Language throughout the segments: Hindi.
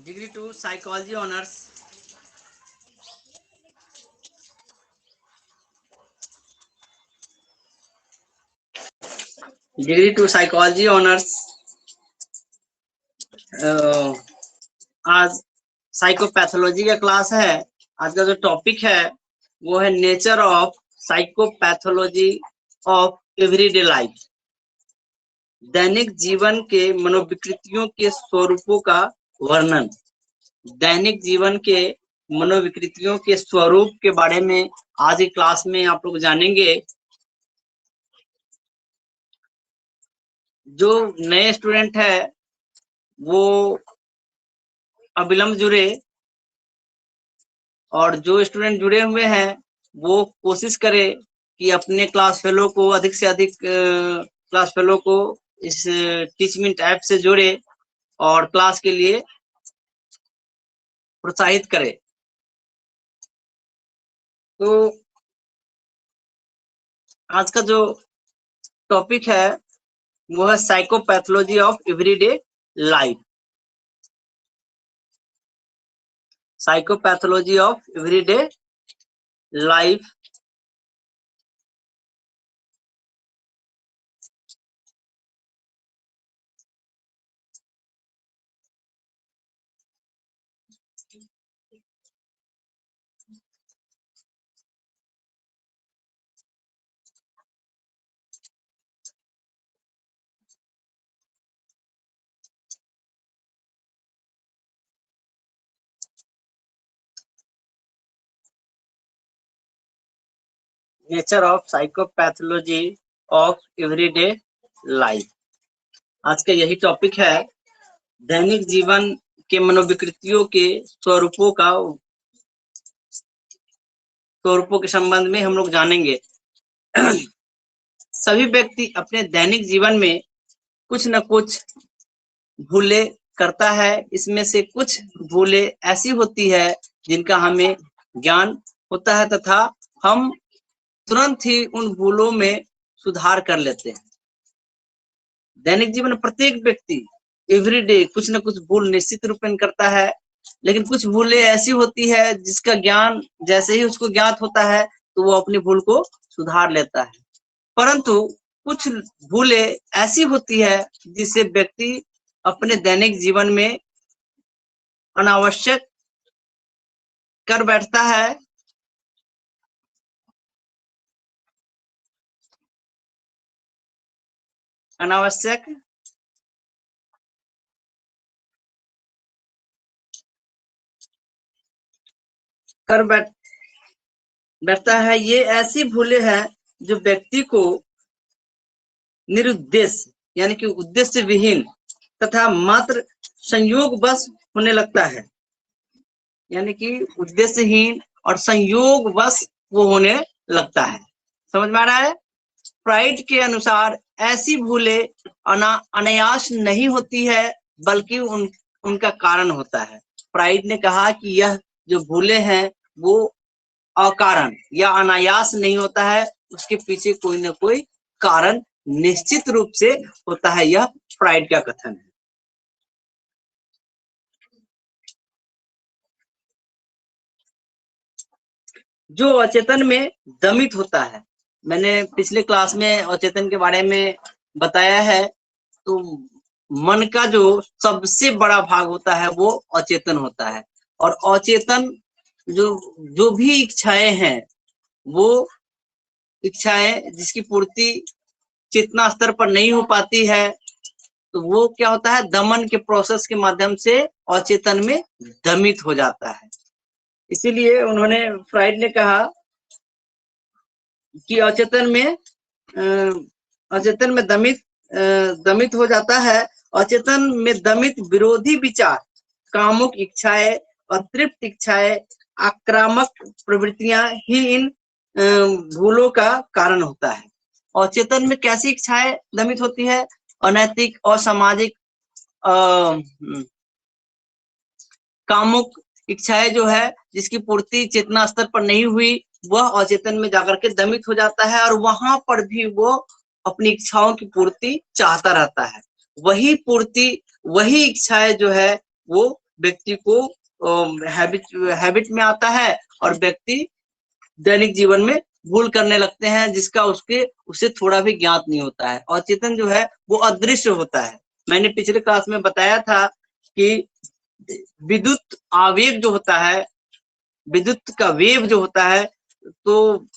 Degree 2 psychology honours. Degree 2 psychology honours. आज साइकोपैथोलॉजी का क्लास है। आज का जो टॉपिक है वो है nature of psychopathology of everyday life. दैनिक जीवन के मनोविकृतियों के स्वरूपों का वर्णन। दैनिक जीवन के मनोविकृतियों के स्वरूप के बारे में आज की क्लास में आप लोग जानेंगे। जो नए स्टूडेंट है वो अविलंब जुड़े, और जो स्टूडेंट जुड़े हुए हैं वो कोशिश करे कि अपने क्लास फेलो को अधिक से अधिक क्लास फेलो को इस टीचमिंट ऐप से जोड़े और क्लास के लिए प्रोत्साहित करे। तो आज का जो टॉपिक है वो है psychopathology of everyday life. Psychopathology of everyday life. Nature of psychopathology of everyday life. आज का यही टॉपिक है। दैनिक जीवन के मनोविकृतियों के स्वरूपों के संबंध में हम लोग जानेंगे। सभी व्यक्ति अपने दैनिक जीवन में कुछ न कुछ भूले करता है। इसमें से कुछ भूले ऐसी होती है जिनका हमें ज्ञान होता है तथा हम तुरंत ही उन भूलों में सुधार कर लेते हैं। दैनिक जीवन में प्रत्येक व्यक्ति एवरीडे कुछ न कुछ भूल निश्चित रूप में करता है, लेकिन कुछ भूलें ऐसी होती है जिसका ज्ञान जैसे ही उसको ज्ञात होता है तो वो अपनी भूल को सुधार लेता है। परंतु कुछ भूलें ऐसी होती है जिससे व्यक्ति अपने दैनिक जीवन में अनावश्यक कर बैठता है। अनावश्यक कर बैठता है। ये ऐसी भूलें हैं जो व्यक्ति को निरुद्देश्य यानी कि उद्देश्य विहीन तथा मात्र संयोग बस होने लगता है। यानी कि उद्देश्यहीन और संयोग बस वो होने लगता है। समझ में आ रहा है? फ्राइड के अनुसार ऐसी भूलें अनायास नहीं होती है बल्कि उनका कारण होता है। फ्राइड ने कहा कि यह जो भूलें हैं वो अकारण या अनायास नहीं होता है, उसके पीछे कोई ना कोई कारण निश्चित रूप से होता है। यह फ्राइड का कथन है। जो अचेतन में दमित होता है, मैंने पिछले क्लास में अचेतन के बारे में बताया है। तो मन का जो सबसे बड़ा भाग होता है वो अचेतन होता है, और अचेतन जो भी इच्छाएं हैं वो इच्छाएं जिसकी पूर्ति चेतना स्तर पर नहीं हो पाती है तो वो क्या होता है, दमन के प्रोसेस के माध्यम से अचेतन में दमित हो जाता है। इसीलिए उन्होंने फ्राइड ने कहा कि अचेतन में दमित हो जाता है। अचेतन में दमित विरोधी विचार, कामुक इच्छाएं, अतृप्त इच्छाएं, आक्रामक प्रवृत्तियां ही इन भूलों का कारण होता है। अचेतन में कैसी इच्छाएं दमित होती है? अनैतिक, असामाजिक, कामुक इच्छाएं जो है जिसकी पूर्ति चेतना स्तर पर नहीं हुई, वह अचेतन में जाकर के दमित हो जाता है और वहां पर भी वो अपनी इच्छाओं की पूर्ति चाहता रहता है। वही पूर्ति, वही इच्छाएं जो है वो व्यक्ति को हैबिट में आता है और व्यक्ति दैनिक जीवन में भूल करने लगते हैं, जिसका उसे थोड़ा भी ज्ञात नहीं होता है। अचेतन जो है वो अदृश्य होता है। मैंने पिछले क्लास में बताया था कि विद्युत आवेग जो होता है, विद्युत का वेव जो होता है, तो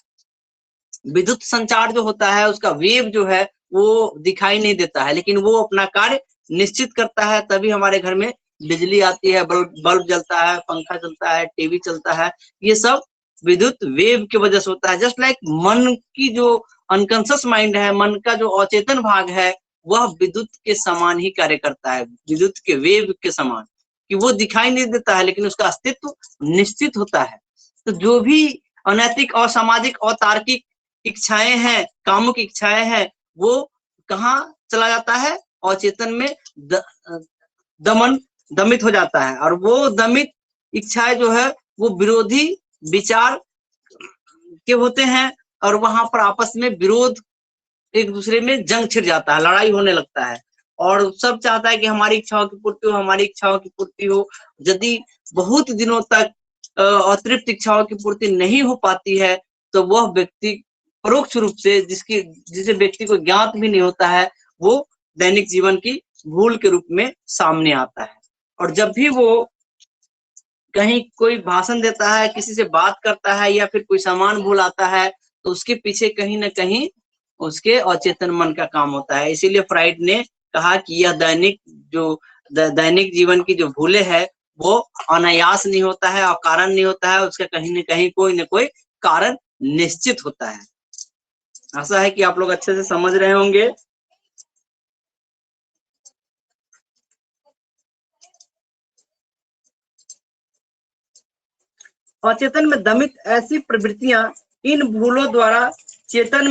विद्युत संचार जो होता है उसका वेव जो है वो दिखाई नहीं देता है, लेकिन वो अपना कार्य निश्चित करता है। तभी हमारे घर में बिजली आती है, बल्ब जलता है, पंखा चलता है, टीवी चलता है। ये सब विद्युत वेव की वजह से होता है। जस्ट लाइक मन की जो अनकॉन्शियस माइंड है, मन का जो अचेतन भाग है, वह विद्युत के समान ही कार्य करता है, विद्युत के वेव के समान, कि वो दिखाई नहीं देता है लेकिन उसका अस्तित्व निश्चित होता है। तो जो भी अनैतिक, असामाजिक, अतार्किक इच्छाएं हैं, कामुक इच्छाएं हैं, वो कहाँ चला जाता है? अचेतन में दमित हो जाता है। और वो दमित इच्छाएं जो है वो विरोधी विचार के होते हैं, और वहां पर आपस में विरोध, एक दूसरे में जंग छिड़ जाता है, लड़ाई होने लगता है, और सब चाहता है कि हमारी इच्छाओं की पूर्ति हो, हमारी इच्छाओं की पूर्ति हो। यदि बहुत दिनों तक अतिरिक्त इच्छाओं की पूर्ति नहीं हो पाती है, तो वह व्यक्ति परोक्ष रूप से, जिसे व्यक्ति को ज्ञात भी नहीं होता है, वो दैनिक जीवन की भूल के रूप में सामने आता है। और जब भी वो कहीं कोई भाषण देता है, किसी से बात करता है, या फिर कोई सामान भूल आता है, तो उसके पीछे कहीं ना कहीं उसके अचेतन मन का काम होता है। इसीलिए फ्राइड ने कहा कि यह दैनिक जीवन की जो भूले है वो अनायास नहीं होता है और कारण नहीं होता है, उसका कहीं न कहीं कोई न कोई कारण निश्चित होता है। आशा है कि आप लोग अच्छे से समझ रहे होंगे। अचेतन में दमित ऐसी प्रवृत्तियां इन भूलों द्वारा चेतन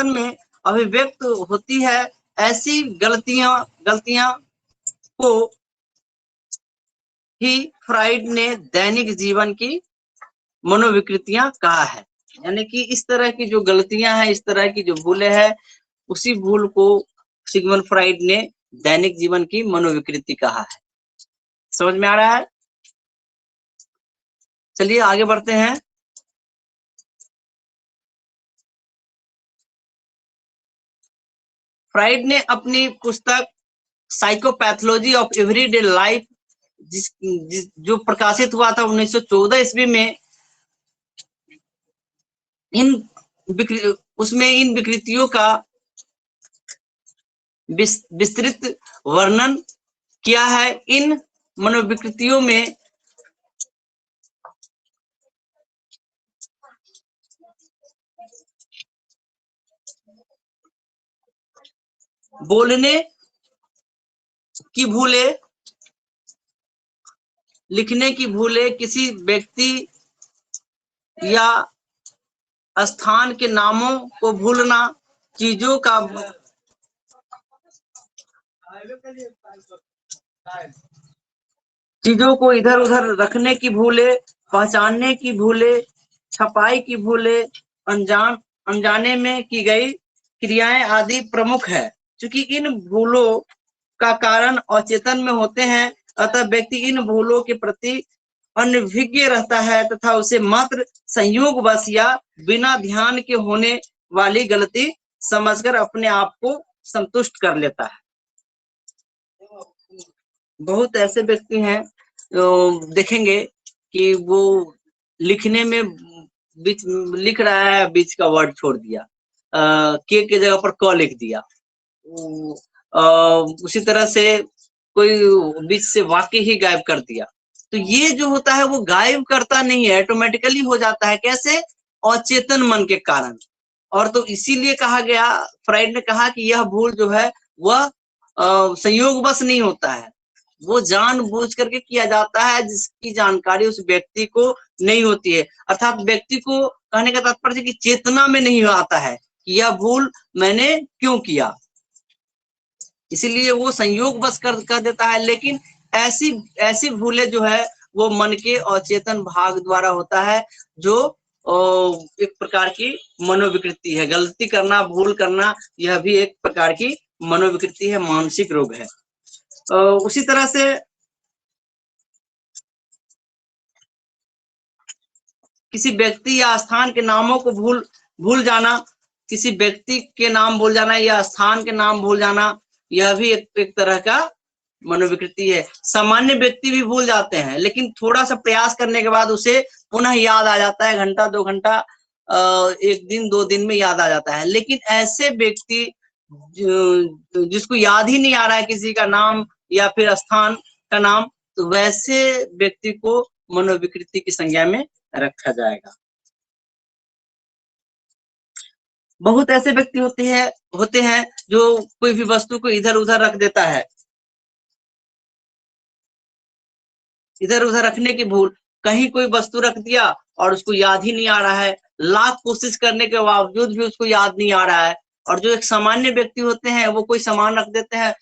में अभिव्यक्त होती है। ऐसी गलतियां को ही फ्राइड ने दैनिक जीवन की मनोविकृतियां कहा है। यानी कि इस तरह की जो गलतियां हैं, इस तरह की जो भूलें हैं, उसी भूल को सिगमंड फ्राइड ने दैनिक जीवन की मनोविकृति कहा है। समझ में आ रहा है? चलिए आगे बढ़ते हैं। फ्राइड ने अपनी पुस्तक साइकोपैथोलॉजी ऑफ एवरीडे लाइफ, जो प्रकाशित हुआ था 1914 ईस्वी में, उसमें इन विकृतियों का विस्तृत वर्णन किया है। इन मनोविकृतियों में बोलने की भूलें, लिखने की भूलें, किसी व्यक्ति या स्थान के नामों को भूलना, चीजों को इधर उधर रखने की भूलें, पहचानने की भूलें, छपाई की भूलें, अनजाने में की गई क्रियाएं आदि प्रमुख है। क्योंकि इन भूलों का कारण अचेतन में होते हैं, अतः व्यक्ति इन भूलों के प्रति अनभिज्ञ रहता है तथा उसे मात्र संयोगवश या बिना ध्यान के होने वाली गलती समझकर अपने आप को संतुष्ट कर लेता है। बहुत ऐसे व्यक्ति हैं, देखेंगे कि वो लिखने में लिख रहा है, बीच का वर्ड छोड़ दिया, के जगह पर क लिख दिया। उसी तरह से कोई बीच से वाक्य ही गायब कर दिया। तो ये जो होता है वो गायब करता नहीं है, ऑटोमेटिकली हो जाता है। कैसे? अचेतन मन के कारण। और तो इसीलिए कहा गया, फ्राइड ने कहा कि यह भूल जो है वह संयोगवश नहीं होता है, वो जानबूझ करके किया जाता है, जिसकी जानकारी उस व्यक्ति को नहीं होती है। अर्थात व्यक्ति को कहने का तात्पर्य कि चेतना में नहीं आता है कि यह भूल मैंने क्यों किया, इसीलिए वो संयोग बस कर देता है। लेकिन ऐसी भूलें जो है वो मन के अचेतन भाग द्वारा होता है, जो एक प्रकार की मनोविकृति है। गलती करना, भूल करना, यह भी एक प्रकार की मनोविकृति है, मानसिक रोग है। उसी तरह से किसी व्यक्ति या स्थान के नामों को भूल जाना, किसी व्यक्ति के नाम भूल जाना या स्थान के नाम भूल जाना, यह भी एक तरह का मनोविकृति है। सामान्य व्यक्ति भी भूल जाते हैं, लेकिन थोड़ा सा प्रयास करने के बाद उसे पुनः याद आ जाता है, घंटा 2 घंटा, 1 दिन 2 दिन में याद आ जाता है। लेकिन ऐसे व्यक्ति जिसको याद ही नहीं आ रहा है किसी का नाम या फिर स्थान का नाम, तो वैसे व्यक्ति को मनोविकृति की संज्ञा में रखा जाएगा। बहुत ऐसे व्यक्ति होते हैं जो कोई भी वस्तु को इधर उधर रख देता है, इधर उधर रखने की भूल, कहीं कोई वस्तु रख दिया और उसको याद ही नहीं आ रहा है, लाख कोशिश करने के बावजूद भी उसको याद नहीं आ रहा है। और जो एक सामान्य व्यक्ति होते हैं, वो कोई सामान रख देते हैं,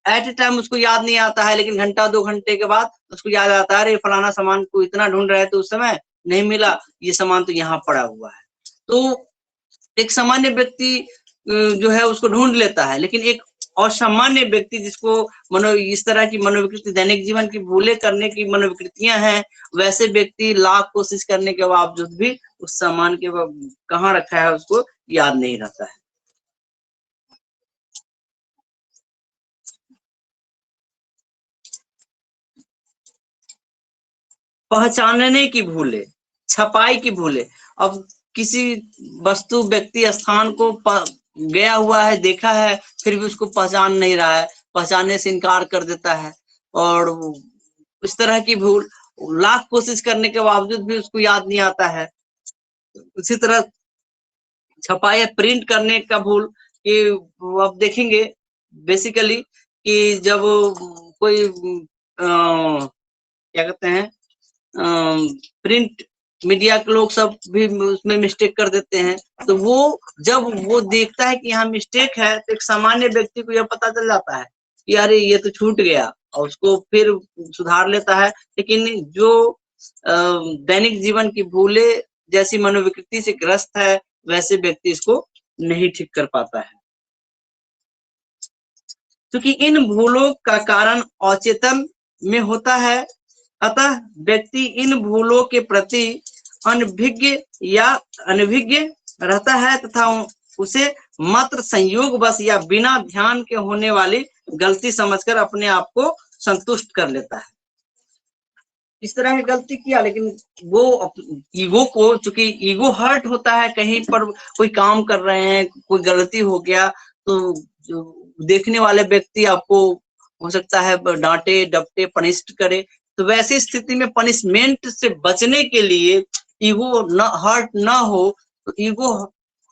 एट ए टाइम उसको याद नहीं आता है, लेकिन घंटा 2 घंटे के बाद उसको याद आता है, अरे फलाना सामान को इतना ढूंढ रहे थे, उस समय नहीं मिला, ये सामान तो यहाँ पड़ा हुआ है। तो एक सामान्य व्यक्ति जो है उसको ढूंढ लेता है, लेकिन एक असामान्य व्यक्ति जिसको इस तरह की मनोविकृति, दैनिक जीवन की भूले करने की मनोविकृतियां हैं, वैसे व्यक्ति लाख कोशिश करने के बावजूद भी उस सामान के कहाँ रखा है उसको याद नहीं रहता है। पहचानने की भूले, छपाई की भूले। अब किसी वस्तु, व्यक्ति, स्थान को गया हुआ है, देखा है, फिर भी उसको पहचान नहीं रहा है, पहचानने से इनकार कर देता है, और इस तरह की भूल, लाख कोशिश करने के बावजूद भी उसको याद नहीं आता है। उसी तरह छपाई, प्रिंट करने का भूल, कि अब देखेंगे बेसिकली कि जब कोई क्या कहते हैं, प्रिंट मीडिया के लोग सब भी उसमें मिस्टेक कर देते हैं, तो वो जब वो देखता है कि यहाँ मिस्टेक है, तो एक सामान्य व्यक्ति को यह पता चल जाता है कि अरे ये तो छूट गया, और उसको फिर सुधार लेता है। लेकिन जो दैनिक जीवन की भूले जैसी मनोविकृति से ग्रस्त है, वैसे व्यक्ति इसको नहीं ठीक कर पाता है, क्योंकि इन भूलों का कारण अचेतन में होता है। अतः व्यक्ति इन भूलों के प्रति अनभिज्ञ या अनभिज्ञ रहता है, तथा उसे मात्र संयोगवश या बिना ध्यान के होने वाली गलती समझकर अपने आप को संतुष्ट कर लेता है। इस तरह की गलती किया, लेकिन वो ईगो को, चूंकि ईगो हर्ट होता है, कहीं पर कोई काम कर रहे हैं, कोई गलती हो गया, तो देखने वाले व्यक्ति आपको हो सकता है डांटे, डपटे, पनिश्ड करे, तो वैसी स्थिति में पनिशमेंट से बचने के लिए, ईगो हर्ट ना हो, तो ईगो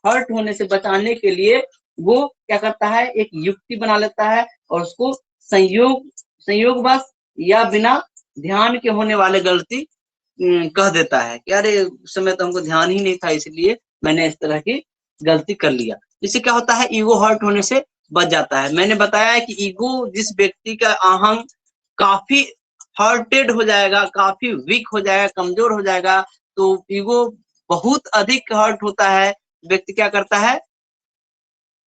हर्ट होने से बचाने के लिए वो क्या करता है, एक युक्ति बना लेता है, और उसको संयोगवश या बिना ध्यान के होने वाले गलती कह देता है कि अरे उस समय तो हमको ध्यान ही नहीं था, इसलिए मैंने इस तरह की गलती कर लिया। इससे क्या होता है, ईगो हर्ट होने से बच जाता है। मैंने बताया कि ईगो, जिस व्यक्ति का अहंग काफी हर्टेड हो जाएगा, काफी वीक हो जाएगा, कमजोर हो जाएगा, तो ईगो बहुत अधिक हर्ट होता है, व्यक्ति क्या करता है,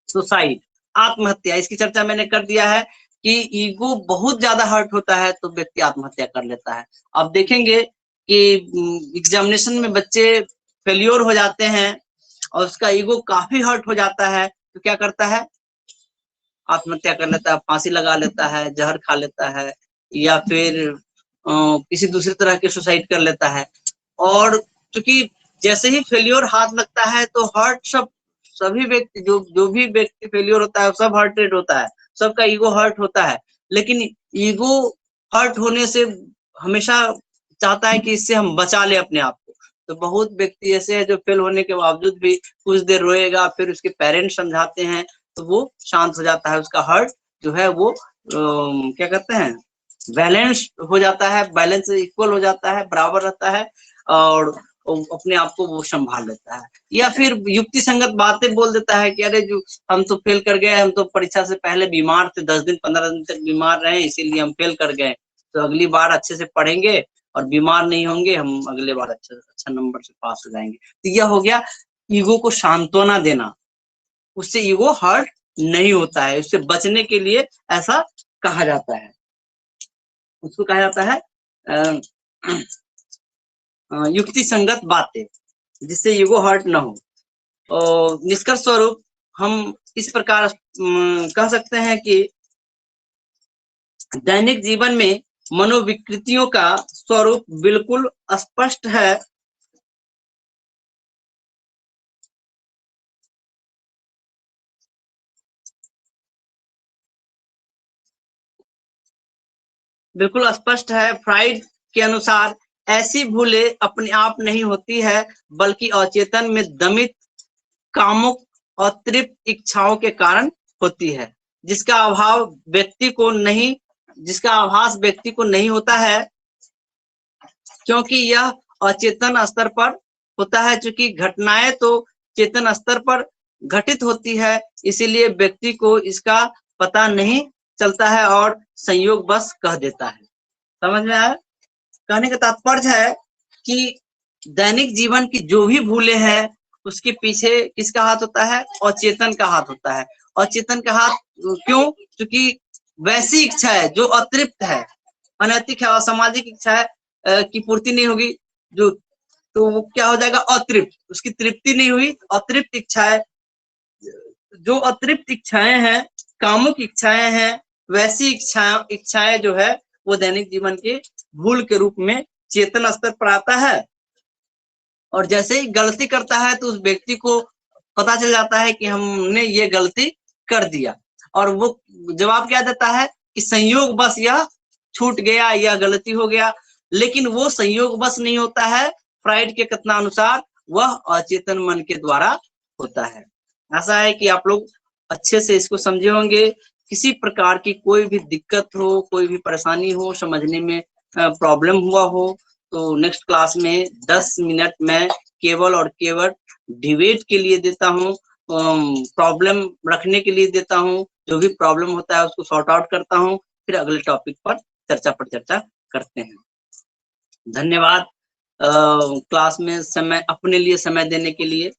सुसाइड, आत्महत्या। इसकी चर्चा मैंने कर दिया है कि ईगो बहुत ज्यादा हर्ट होता है तो व्यक्ति आत्महत्या कर लेता है। अब देखेंगे कि एग्जामिनेशन में बच्चे फेल्योर हो जाते हैं और उसका ईगो काफी हर्ट हो जाता है, तो क्या करता है, आत्महत्या कर लेता है, फांसी लगा लेता है, जहर खा लेता है, या फिर किसी दूसरी तरह के सुसाइड कर लेता है। और क्योंकि जैसे ही फेल्योर हाथ लगता है तो हर्ट सभी व्यक्ति, जो भी व्यक्ति फेल्योर होता है सब हर्टेड होता है, सबका ईगो हर्ट होता है। लेकिन ईगो हर्ट होने से हमेशा चाहता है कि इससे हम बचा ले अपने आप को। तो बहुत व्यक्ति ऐसे है जो फेल होने के बावजूद भी कुछ देर रोएगा, फिर उसके पेरेंट्स समझाते हैं तो वो शांत हो जाता है, उसका हर्ट जो है वो क्या कहते हैं, बैलेंस हो जाता है, बैलेंस इक्वल हो जाता है, बराबर रहता है, और अपने आप को वो संभाल लेता है। या फिर युक्ति संगत बातें बोल देता है कि अरे जो हम तो फेल कर गए, हम तो परीक्षा से पहले बीमार थे, 10 दिन 15 दिन तक बीमार रहे, इसीलिए हम फेल कर गए, तो अगली बार अच्छे से पढ़ेंगे और बीमार नहीं होंगे, हम अगले बार अच्छा नंबर से पास हो जाएंगे। तो यह हो गया ईगो को सांत्वना देना, उससे ईगो हर्ट नहीं होता है, उससे बचने के लिए ऐसा कहा जाता है। उसको कहा जाता है युक्ति संगत बातें, जिससे ईगो हर्ट ना हो। और निष्कर्ष स्वरूप हम इस प्रकार कह सकते हैं कि दैनिक जीवन में मनोविकृतियों का स्वरूप बिल्कुल स्पष्ट है। बिल्कुल स्पष्ट है। फ्राइड के अनुसार ऐसी भूलें अपने आप नहीं होती है, बल्कि अचेतन में दमित कामुक और तृप्त इच्छाओं के कारण होती है, जिसका आभास व्यक्ति को नहीं होता है, क्योंकि यह अचेतन स्तर पर होता है। चूंकि घटनाएं तो चेतन स्तर पर घटित होती है, इसीलिए व्यक्ति को इसका पता नहीं चलता है और संयोग बस कह देता है। समझ में आया? कहने का तात्पर्य है कि दैनिक जीवन की जो भी भूलें हैं, उसके पीछे किसका हाथ होता है? अचेतन का हाथ होता है। अचेतन का हाथ क्यों? क्योंकि वैसी इच्छा है जो अतृप्त है, अनैतिक है, असामाजिक इच्छा है की पूर्ति नहीं होगी, जो तो वो क्या हो जाएगा? अतृप्त, उसकी तृप्ति नहीं हुई, अतृप्त इच्छा है। जो अतृप्त इच्छाएं हैं, कामुक इच्छाएं हैं, वैसी इच्छाएं जो है वो दैनिक जीवन के भूल के रूप में चेतन स्तर पर आता है। और जैसे ही गलती करता है तो उस व्यक्ति को पता चल जाता है कि हमने ये गलती कर दिया, और वो जवाब क्या देता है कि संयोग बस यह छूट गया, यह गलती हो गया। लेकिन वो संयोग बस नहीं होता है, फ्राइड के कथनानुसार वह अचेतन मन के द्वारा होता है। ऐसा है कि आप लोग अच्छे से इसको समझे होंगे। किसी प्रकार की कोई भी दिक्कत हो, कोई भी परेशानी हो, समझने में प्रॉब्लम हुआ हो, तो नेक्स्ट क्लास में 10 मिनट मैं केवल और केवल डिबेट के लिए देता हूँ, प्रॉब्लम रखने के लिए देता हूँ। जो भी प्रॉब्लम होता है उसको सॉर्ट आउट करता हूँ, फिर अगले टॉपिक पर चर्चा करते हैं। धन्यवाद क्लास में अपने लिए समय देने के लिए।